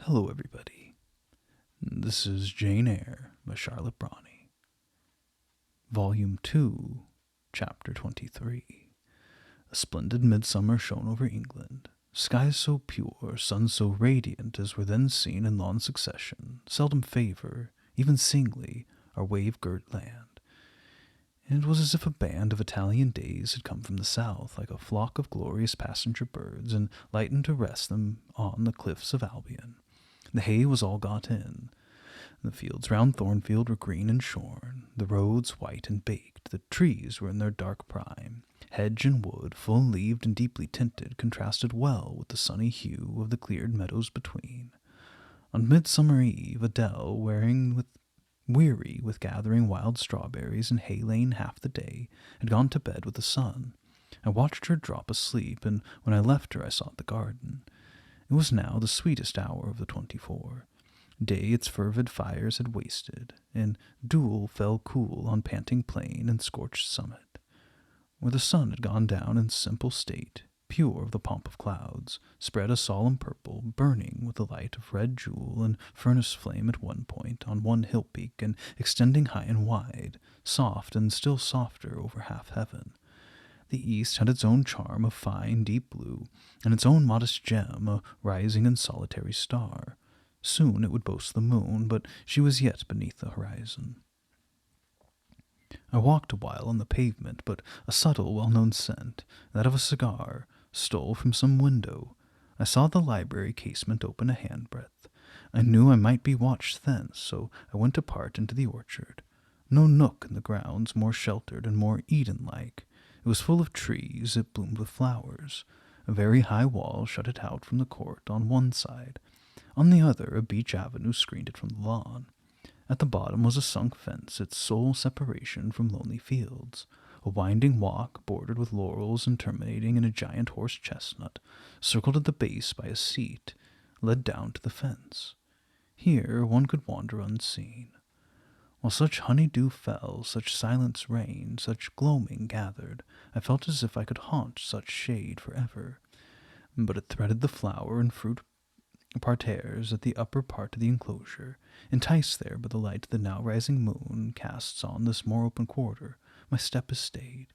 Hello, everybody. This is Jane Eyre by Charlotte Brontë. Volume 2, Chapter 23. A splendid midsummer shone over England. Skies so pure, suns so radiant as were then seen in long succession, seldom favor, even singly, our wave-girt land. And it was as if a band of Italian days had come from the south, like a flock of glorious passenger birds, and lightened to rest them on the cliffs of Albion. The hay was all got in. The fields round Thornfield were green and shorn, the roads white and baked, the trees were in their dark prime. Hedge and wood, full-leaved and deeply tinted, contrasted well with the sunny hue of the cleared meadows between. On Midsummer Eve, Adele, weary with gathering wild strawberries in Hay Lane half the day, had gone to bed with the sun. I watched her drop asleep, and when I left her I sought the garden. It was now the sweetest hour of the 24. Day its fervid fires had wasted, and dew fell cool on panting plain and scorched summit. Where the sun had gone down in simple state, pure of the pomp of clouds, spread a solemn purple, burning with the light of red jewel and furnace flame at one point, on one hill peak, and extending high and wide, soft and still softer over half heaven. The east had its own charm of fine, deep blue, and its own modest gem, a rising and solitary star. Soon it would boast the moon, but she was yet beneath the horizon. I walked a while on the pavement, but a subtle, well-known scent, that of a cigar, stole from some window. I saw the library casement open a handbreadth. I knew I might be watched thence, so I went apart into the orchard. No nook in the grounds more sheltered and more Eden-like. It was full of trees, it bloomed with flowers. A very high wall shut it out from the court on one side. On the other, a beech avenue screened it from the lawn. At the bottom was a sunk fence, its sole separation from lonely fields. A winding walk, bordered with laurels and terminating in a giant horse-chestnut, circled at the base by a seat, led down to the fence. Here one could wander unseen. While such honey-dew fell, such silence reigned, such gloaming gathered, I felt as if I could haunt such shade forever. But it threaded the flower and fruit parterres at the upper part of the enclosure, enticed there by the light the now rising moon casts on this more open quarter. My step is stayed,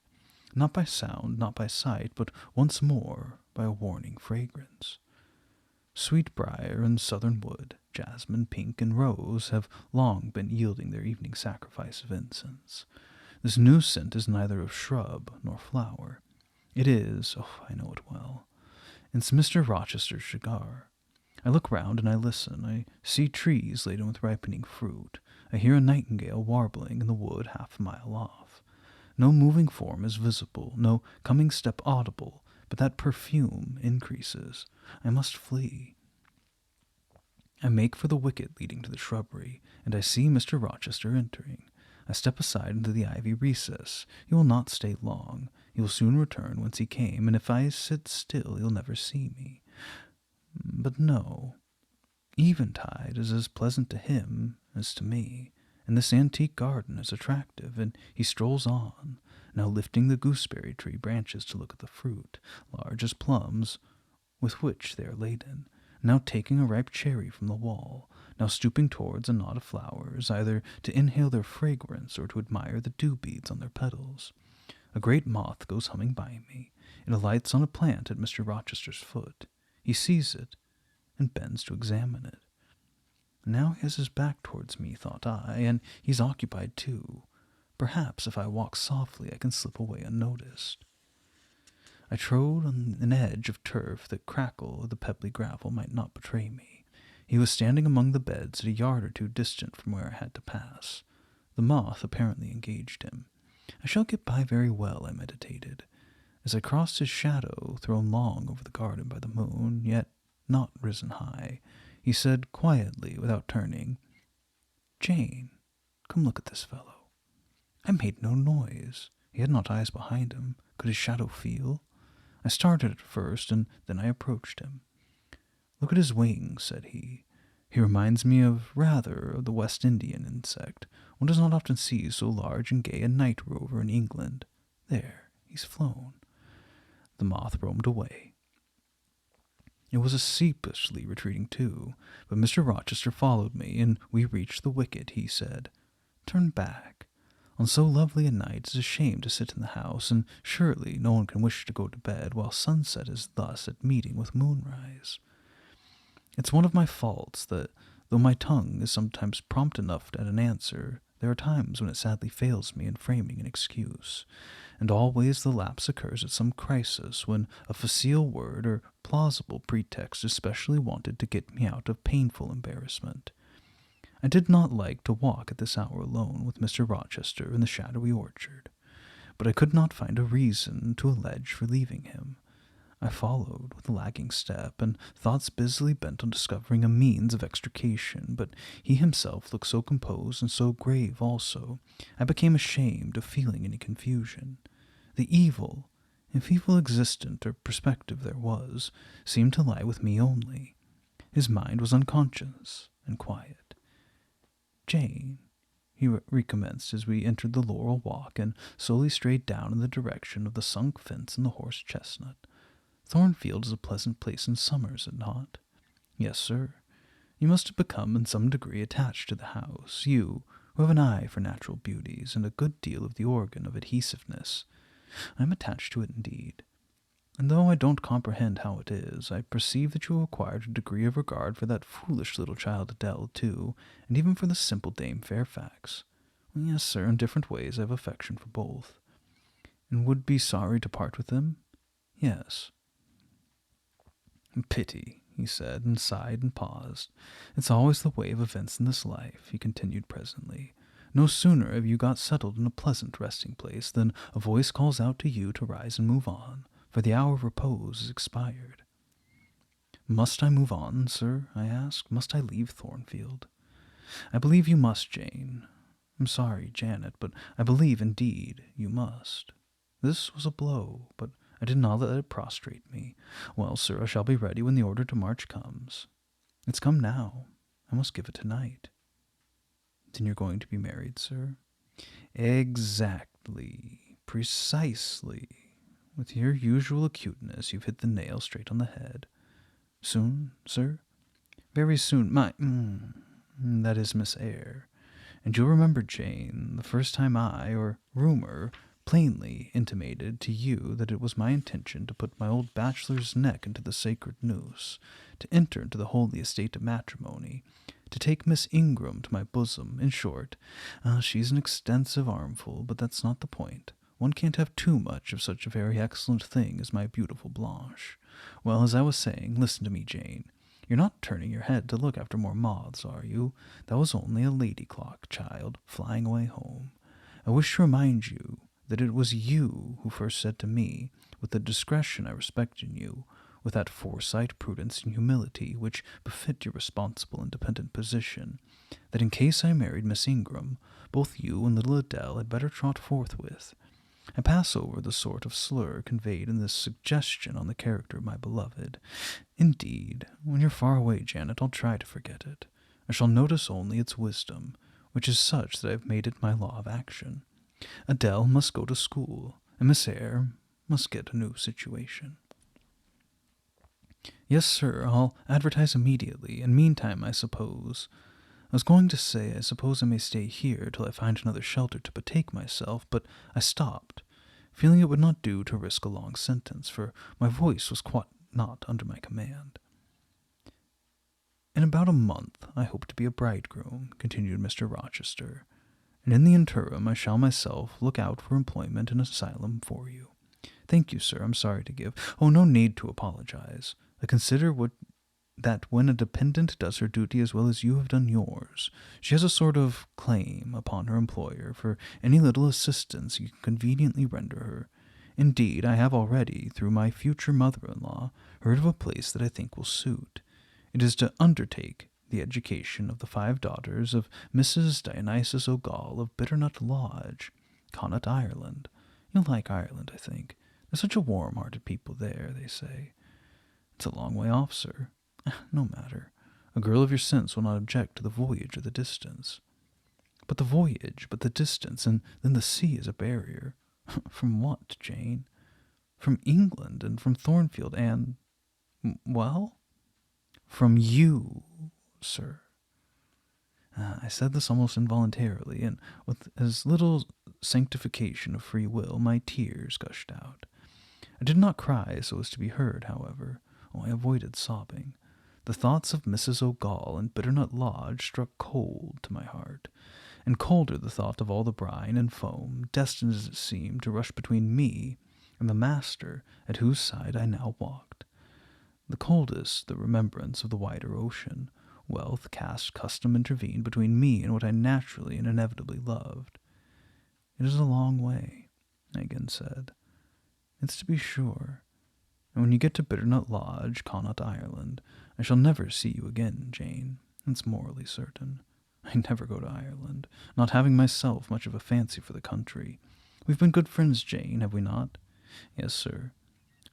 not by sound, not by sight, but once more by a warning fragrance. Sweetbriar and southernwood, jasmine, pink, and rose have long been yielding their evening sacrifice of incense. This new scent is neither of shrub nor flower. It is, I know it well, it's Mr. Rochester's cigar. I look round and I listen. I see trees laden with ripening fruit. I hear a nightingale warbling in the wood half a mile off. No moving form is visible, no coming step audible, but that perfume increases. I must flee. I make for the wicket leading to the shrubbery, and I see Mr. Rochester entering. I step aside into the ivy recess. He will not stay long. He will soon return whence he came, and if I sit still he'll never see me. But no, eventide is as pleasant to him as to me, and this antique garden is attractive, and he strolls on, now lifting the gooseberry tree branches to look at the fruit, large as plums, with which they are laden, now taking a ripe cherry from the wall, now stooping towards a knot of flowers, either to inhale their fragrance or to admire the dew beads on their petals. A great moth goes humming by me. It alights on a plant at Mr. Rochester's foot. He sees it, and bends to examine it. Now he has his back towards me, thought I, and he's occupied too. Perhaps if I walk softly I can slip away unnoticed. I trode on an edge of turf that crackle of the pebbly gravel might not betray me. He was standing among the beds at a yard or two distant from where I had to pass. The moth apparently engaged him. I shall get by very well, I meditated. As I crossed his shadow, thrown long over the garden by the moon, yet not risen high, he said quietly, without turning, "Jane, come look at this fellow." I made no noise. He had not eyes behind him. Could his shadow feel? I started at first, and then I approached him. "Look at his wings," said he. "He reminds me rather of the West Indian insect. One does not often see so large and gay a night rover in England. There, he's flown." The moth roamed away. It was a sheepishly retreating too, but Mr. Rochester followed me, and we reached the wicket. He said, "Turn back. On so lovely a night it's a shame to sit in the house, and surely no one can wish to go to bed while sunset is thus at meeting with moonrise. It's one of my faults that, though my tongue is sometimes prompt enough at an answer, there are times when it sadly fails me in framing an excuse, and always the lapse occurs at some crisis when a facile word or plausible pretext is specially wanted to get me out of painful embarrassment. I did not like to walk at this hour alone with Mr. Rochester in the shadowy orchard, but I could not find a reason to allege for leaving him. I followed with a lagging step, and thoughts busily bent on discovering a means of extrication, but he himself looked so composed and so grave also, I became ashamed of feeling any confusion. The evil, if evil existent or prospective there was, seemed to lie with me only. His mind was unconscious and quiet. "Jane," he recommenced as we entered the laurel walk and slowly strayed down in the direction of the sunk fence and the horse chestnut. "Thornfield is a pleasant place in summer, is it not?" "Yes, sir. You must have become in some degree attached to the house, you, who have an eye for natural beauties and a good deal of the organ of adhesiveness." "I am attached to it indeed. And though I don't comprehend how it is, I perceive that you have acquired a degree of regard for that foolish little child Adele, too, and even for the simple Dame Fairfax." "Yes, sir, in different ways I have affection for both." "And would be sorry to part with them?" "Yes." "Pity," he said, and sighed and paused. "It's always the way of events in this life," he continued presently. "No sooner have you got settled in a pleasant resting place than a voice calls out to you to rise and move on, for the hour of repose is expired." "Must I move on, sir?" I asked. "Must I leave Thornfield?" "I believe you must, Jane. I'm sorry, Janet, but I believe, indeed, you must." This was a blow, but I did not let it prostrate me. "Well, sir, I shall be ready when the order to march comes." "It's come now. I must give it tonight." "Then you're going to be married, sir?" "Exactly. Precisely. With your usual acuteness, you've hit the nail straight on the head." "Soon, sir?" "Very soon. That is Miss Eyre. And you'll remember, Jane, the first time or rumor, plainly intimated to you that it was my intention to put my old bachelor's neck into the sacred noose, to enter into the holy estate of matrimony, to take Miss Ingram to my bosom. In short, she's an extensive armful, but that's not the point. One can't have too much of such a very excellent thing as my beautiful Blanche. Well, as I was saying, listen to me, Jane. You're not turning your head to look after more moths, are you? That was only a lady clock, child, flying away home. I wish to remind you that it was you who first said to me, with the discretion I respect in you, with that foresight, prudence, and humility which befit your responsible, independent position, that in case I married Miss Ingram, both you and little Adele had better trot forthwith. I pass over the sort of slur conveyed in this suggestion on the character of my beloved. Indeed, when you're far away, Janet, I'll try to forget it. I shall notice only its wisdom, which is such that I have made it my law of action. Adele must go to school, and Miss Eyre must get a new situation." "Yes, sir, I'll advertise immediately, and meantime, I suppose I may stay here till I find another shelter to betake myself, but I stopped, feeling it would not do to risk a long sentence, for my voice was quite not under my command. "In about a month I hope to be a bridegroom," continued Mr. Rochester, "and in the interim I shall myself look out for employment and asylum for you." "Thank you, sir. I'm sorry to give—" "Oh, no need to apologize. I consider that when a dependent does her duty as well as you have done yours, she has a sort of claim upon her employer for any little assistance you can conveniently render her. Indeed, I have already, through my future mother-in-law, heard of a place that I think will suit. It is to undertake the education of the 5 daughters of Mrs. Dionysius O'Gall of Bitternut Lodge, Connaught, Ireland. You'll like Ireland, I think. There's such a warm-hearted people there, they say." "It's a long way off, sir." "No matter. A girl of your sense will not object to the voyage or the distance." "But the voyage, but the distance, and then the sea is a barrier." "From what, Jane?" "From England, and from Thornfield, and—" "Well?" from you, sir. I said this almost involuntarily, and with as little sanctification of free will, my tears gushed out. I did not cry so as to be heard, however. I avoided sobbing. The thoughts of Mrs. O'Gall and Bitternut Lodge struck cold to my heart, and colder the thought of all the brine and foam, destined as it seemed to rush between me and the master at whose side I now walked. The coldest the remembrance of the wider ocean. Wealth, caste, custom intervened between me and what I naturally and inevitably loved. It is a long way, I again said. It's to be sure. And when you get to Bitternut Lodge, Connaught, Ireland, I shall never see you again, Jane. It's morally certain. I never go to Ireland, not having myself much of a fancy for the country. We've been good friends, Jane, have we not? Yes, sir.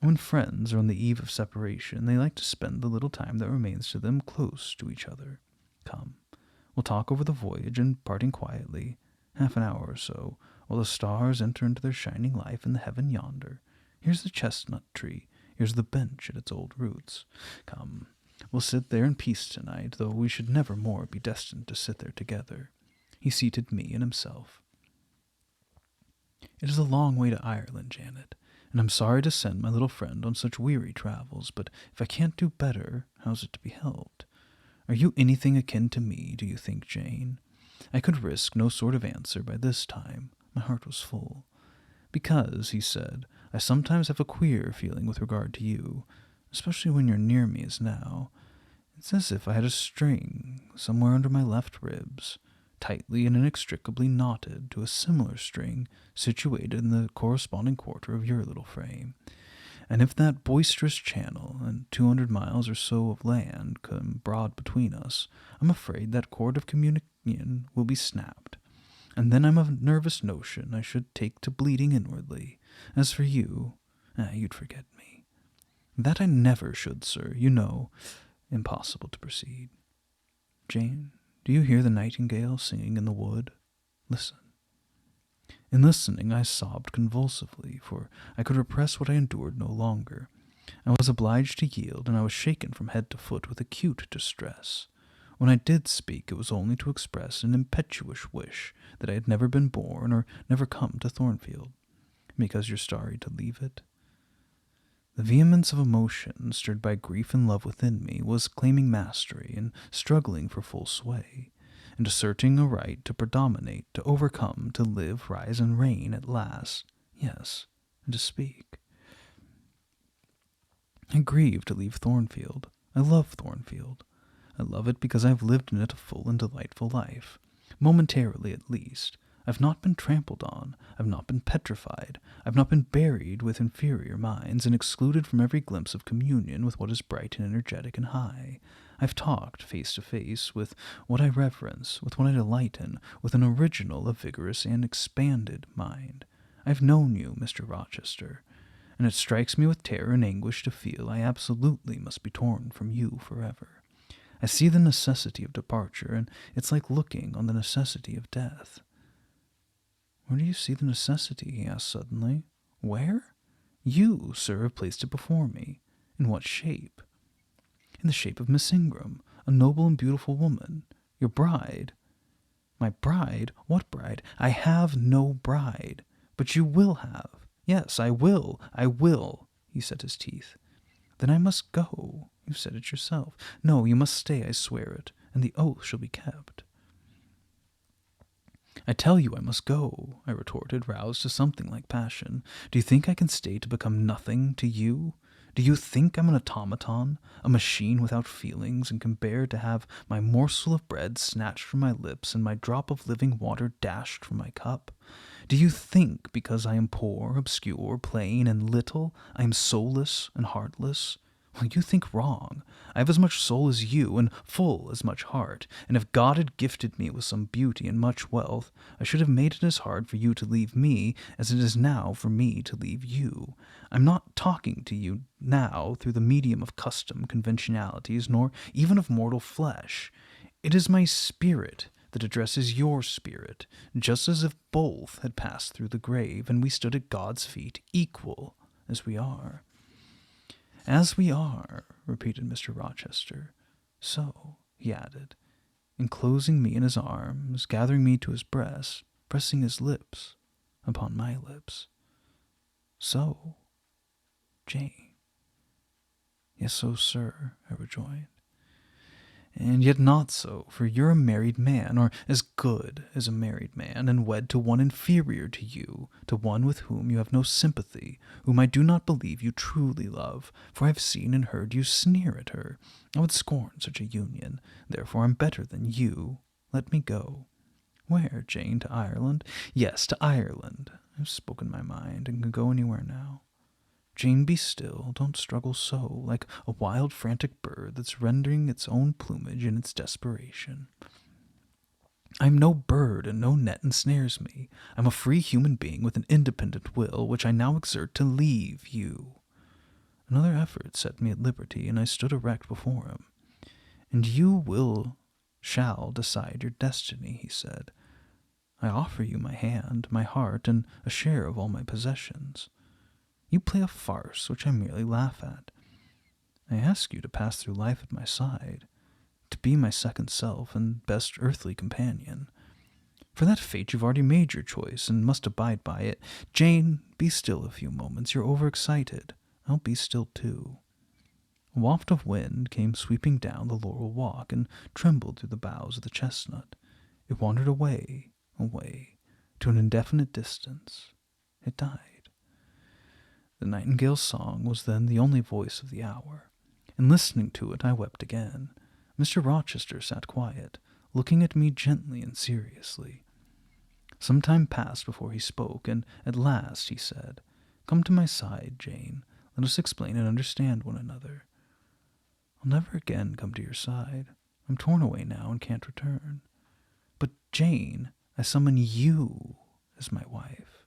When friends are on the eve of separation, they like to spend the little time that remains to them close to each other. Come, we'll talk over the voyage and parting quietly, half an hour or so, while the stars enter into their shining life in the heaven yonder. Here's the chestnut tree, here's the bench at its old roots. Come, we'll sit there in peace tonight, though we should never more be destined to sit there together. He seated me and himself. It is a long way to Ireland, Janet, and I'm sorry to send my little friend on such weary travels, but if I can't do better, how's it to be helped? Are you anything akin to me, do you think, Jane? I could risk no sort of answer by this time. My heart was full. Because, he said, I sometimes have a queer feeling with regard to you, especially when you're near me as now. It's as if I had a string somewhere under my left ribs, tightly and inextricably knotted to a similar string situated in the corresponding quarter of your little frame. And if that boisterous channel and 200 miles or so of land come broad between us, I'm afraid that cord of communion will be snapped. And then I'm of a nervous notion I should take to bleeding inwardly. As for you, you'd forget me. That I never should, sir, you know. Impossible to proceed. Jane, do you hear the nightingale singing in the wood? Listen. In listening, I sobbed convulsively, for I could repress what I endured no longer. I was obliged to yield, and I was shaken from head to foot with acute distress. When I did speak, it was only to express an impetuous wish that I had never been born or never come to Thornfield. Because you're sorry to leave it? The vehemence of emotion, stirred by grief and love within me, was claiming mastery and struggling for full sway, and asserting a right to predominate, to overcome, to live, rise, and reign at last, yes, and to speak. I grieve to leave Thornfield. I love Thornfield. I love it because I have lived in it a full and delightful life, momentarily at least. I've not been trampled on, I've not been petrified, I've not been buried with inferior minds and excluded from every glimpse of communion with what is bright and energetic and high. I've talked face to face with what I reverence, with what I delight in, with an original, a vigorous, and expanded mind. I've known you, Mr. Rochester, and it strikes me with terror and anguish to feel I absolutely must be torn from you forever. I see the necessity of departure, and it's like looking on the necessity of death. Where do you see the necessity? He asked suddenly. Where? You, sir, have placed it before me. In what shape? In the shape of Miss Ingram, a noble and beautiful woman, your bride. My bride? What bride? I have no bride. But you will have. Yes, I will, he set his teeth. Then I must go. You said it yourself. No, you must stay, I swear it, and the oath shall be kept. I tell you I must go, I retorted, roused to something like passion. Do you think I can stay to become nothing to you? Do you think I'm an automaton, a machine without feelings, and can bear to have my morsel of bread snatched from my lips and my drop of living water dashed from my cup? Do you think, because I am poor, obscure, plain, and little, I am soulless and heartless? Well, you think wrong. I have as much soul as you, and full as much heart, and if God had gifted me with some beauty and much wealth, I should have made it as hard for you to leave me as it is now for me to leave you. I'm not talking to you now through the medium of custom, conventionalities, nor even of mortal flesh. It is my spirit that addresses your spirit, just as if both had passed through the grave, and we stood at God's feet, equal as we are. As we are, repeated Mr. Rochester, So, he added, enclosing me in his arms, gathering me to his breast, pressing his lips upon my lips. So, Jane. Yes, so, sir, I rejoined. And yet not so, for you're a married man, or as good as a married man, and wed to one inferior to you, to one with whom you have no sympathy, whom I do not believe you truly love, for I have seen and heard you sneer at her. I would scorn such a union, therefore I'm better than you. Let me go. Where, Jane? To Ireland? Yes, to Ireland. I've spoken my mind, and can go anywhere now. Jane, be still. Don't struggle so, like a wild, frantic bird that's rending its own plumage in its desperation. I'm no bird, and no net ensnares me. I'm a free human being with an independent will, which I now exert to leave you. Another effort set me at liberty, and I stood erect before him. And you shall decide your destiny, he said. I offer you my hand, my heart, and a share of all my possessions. You play a farce which I merely laugh at. I ask you to pass through life at my side, to be my second self and best earthly companion. For that fate you've already made your choice and must abide by it. Jane, be still a few moments. You're overexcited. I'll be still too. A waft of wind came sweeping down the laurel walk and trembled through the boughs of the chestnut. It wandered away, to an indefinite distance. It died. The nightingale's song was then the only voice of the hour, and listening to it I wept again. Mr. Rochester sat quiet, looking at me gently and seriously. Some time passed before he spoke, and at last he said, "Come to my side, Jane. Let us explain and understand one another." "I'll never again come to your side. I'm torn away now and can't return." "But, Jane, I summon you as my wife.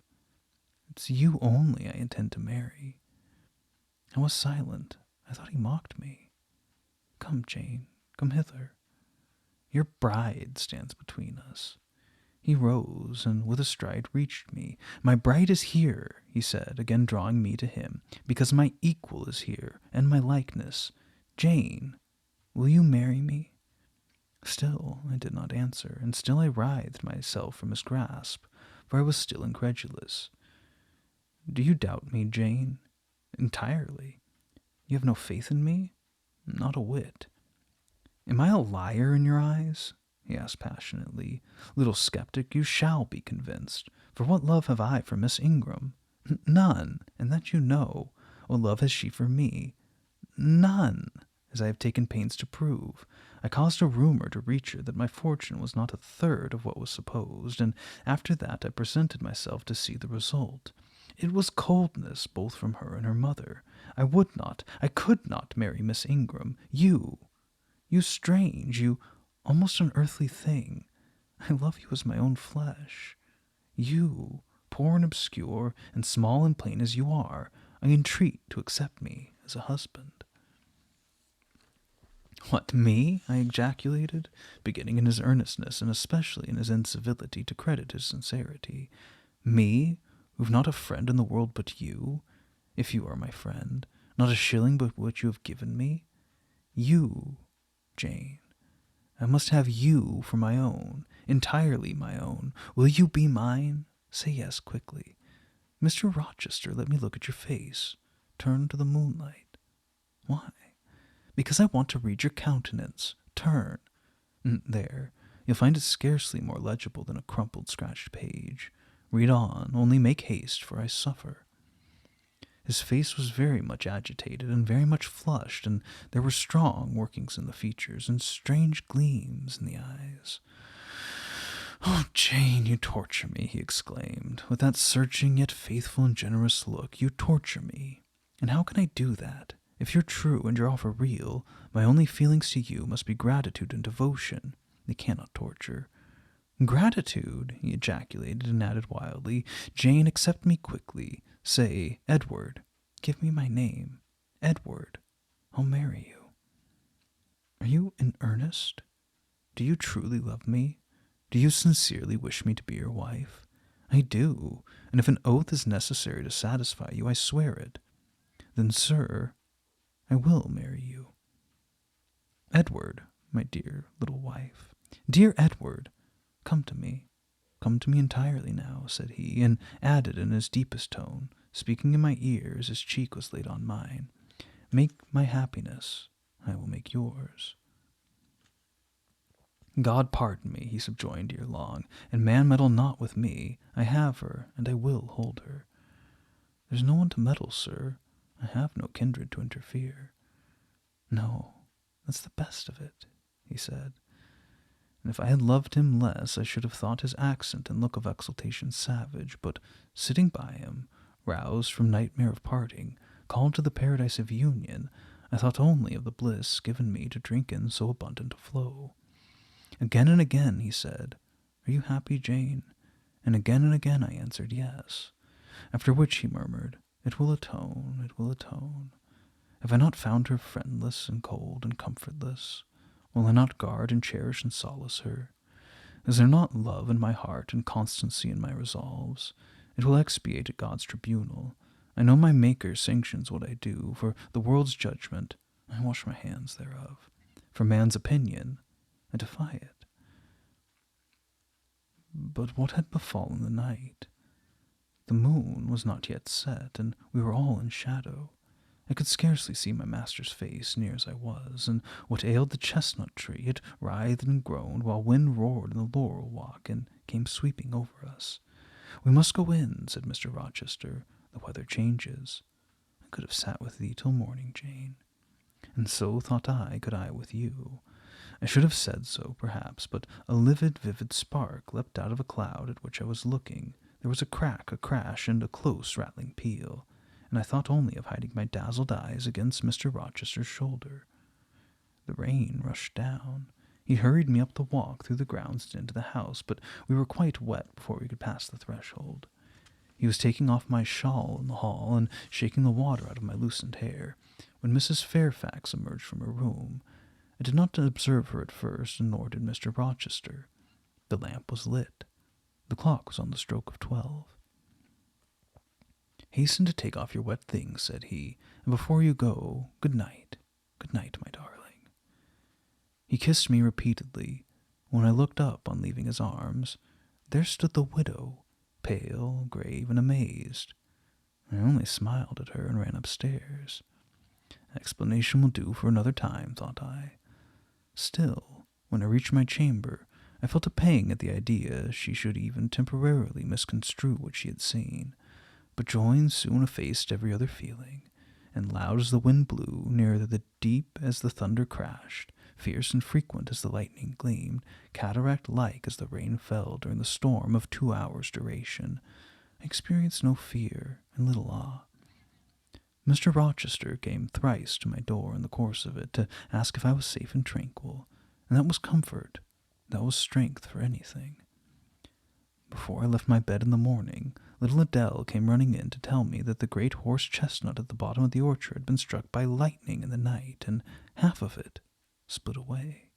It's you only I intend to marry." I was silent. I thought he mocked me. "Come, Jane, come hither. Your bride stands between us." He rose, and with a stride reached me. "My bride is here," he said, again drawing me to him, "because my equal is here, and my likeness. Jane, will you marry me?" Still I did not answer, and still I writhed myself from his grasp, for I was still incredulous. "Do you doubt me, Jane?" "Entirely." "You have no faith in me?" "Not a whit." "Am I a liar in your eyes?" he asked passionately. "Little skeptic, you shall be convinced. For what love have I for Miss Ingram? None, and that you know. What love has she for me? None, as I have taken pains to prove. I caused a rumor to reach her that my fortune was not a third of what was supposed, and after that I presented myself to see the result. It was coldness both from her and her mother. I could not marry Miss Ingram. You strange, you almost unearthly thing. I love you as my own flesh. You, poor and obscure, and small and plain as you are, I entreat to accept me as a husband." "What, me?" I ejaculated, beginning in his earnestness and especially in his incivility to credit his sincerity. "Me, who've not a friend in the world but you, if you are my friend, not a shilling but what you have given me? You, Jane. I must have you for my own, entirely my own. Will you be mine? Say yes quickly. Mr. Rochester, let me look at your face. Turn to the moonlight." "Why?" "Because I want to read your countenance. Turn. There. You'll find it scarcely more legible than a crumpled, scratched page. Read on, only make haste, for I suffer." His face was very much agitated and very much flushed, and there were strong workings in the features and strange gleams in the eyes. "Oh, Jane, you torture me," he exclaimed, "with that searching yet faithful and generous look. You torture me. And how can I do that? If you're true and your offer real, my only feelings to you must be gratitude and devotion. They cannot torture." "Gratitude!" he ejaculated, and added wildly, "Jane, accept me quickly. Say, Edward. Give me my name. Edward. I'll marry you." "Are you in earnest? Do you truly love me? Do you sincerely wish me to be your wife?" "I do, and if an oath is necessary to satisfy you, I swear it." "Then, sir, I will marry you." "Edward, my dear little wife. Dear Edward, come to me entirely now, said he, and added in his deepest tone, speaking in my ear as his cheek was laid on mine, make my happiness, I will make yours. God pardon me, he subjoined ere long, and man meddle not with me. I have her, and I will hold her. There's no one to meddle, sir. I have no kindred to interfere. No, that's the best of it, he said. And if I had loved him less, I should have thought his accent and look of exultation savage, but sitting by him, roused from nightmare of parting, called to the paradise of union, I thought only of the bliss given me to drink in so abundant a flow. Again and again he said, Are you happy, Jane? And again I answered yes. After which he murmured, It will atone, it will atone. Have I not found her friendless and cold and comfortless? Will I not guard and cherish and solace her? Is there not love in my heart and constancy in my resolves? It will expiate at God's tribunal. I know my Maker sanctions what I do. For the world's judgment, I wash my hands thereof. For man's opinion, I defy it. But what had befallen the night? The moon was not yet set, and we were all in shadow. I could scarcely see my master's face, near as I was, and what ailed the chestnut tree, it writhed and groaned, while wind roared in the laurel walk, and came sweeping over us. We must go in, said Mr. Rochester, the weather changes. I could have sat with thee till morning, Jane. And so, thought I, could I with you. I should have said so, perhaps, but a livid, vivid spark leapt out of a cloud at which I was looking. There was a crack, a crash, and a close rattling peal, and I thought only of hiding my dazzled eyes against Mr. Rochester's shoulder. The rain rushed down. He hurried me up the walk through the grounds and into the house, but we were quite wet before we could pass the threshold. He was taking off my shawl in the hall and shaking the water out of my loosened hair, when Mrs. Fairfax emerged from her room. I did not observe her at first, nor did Mr. Rochester. The lamp was lit. The clock was on the stroke of 12. Hasten to take off your wet things, said he, and before you go, good night, my darling. He kissed me repeatedly. When I looked up on leaving his arms, there stood the widow, pale, grave, and amazed. I only smiled at her and ran upstairs. Explanation will do for another time, thought I. Still, when I reached my chamber, I felt a pang at the idea she should even temporarily misconstrue what she had seen, but joy soon effaced every other feeling, and loud as the wind blew, near the deep as the thunder crashed, fierce and frequent as the lightning gleamed, cataract-like as the rain fell during the storm of 2 hours' duration, I experienced no fear and little awe. Mr. Rochester came thrice to my door in the course of it to ask if I was safe and tranquil, and that was comfort, that was strength for anything. Before I left my bed in the morning, little Adele came running in to tell me that the great horse chestnut at the bottom of the orchard had been struck by lightning in the night, and half of it split away.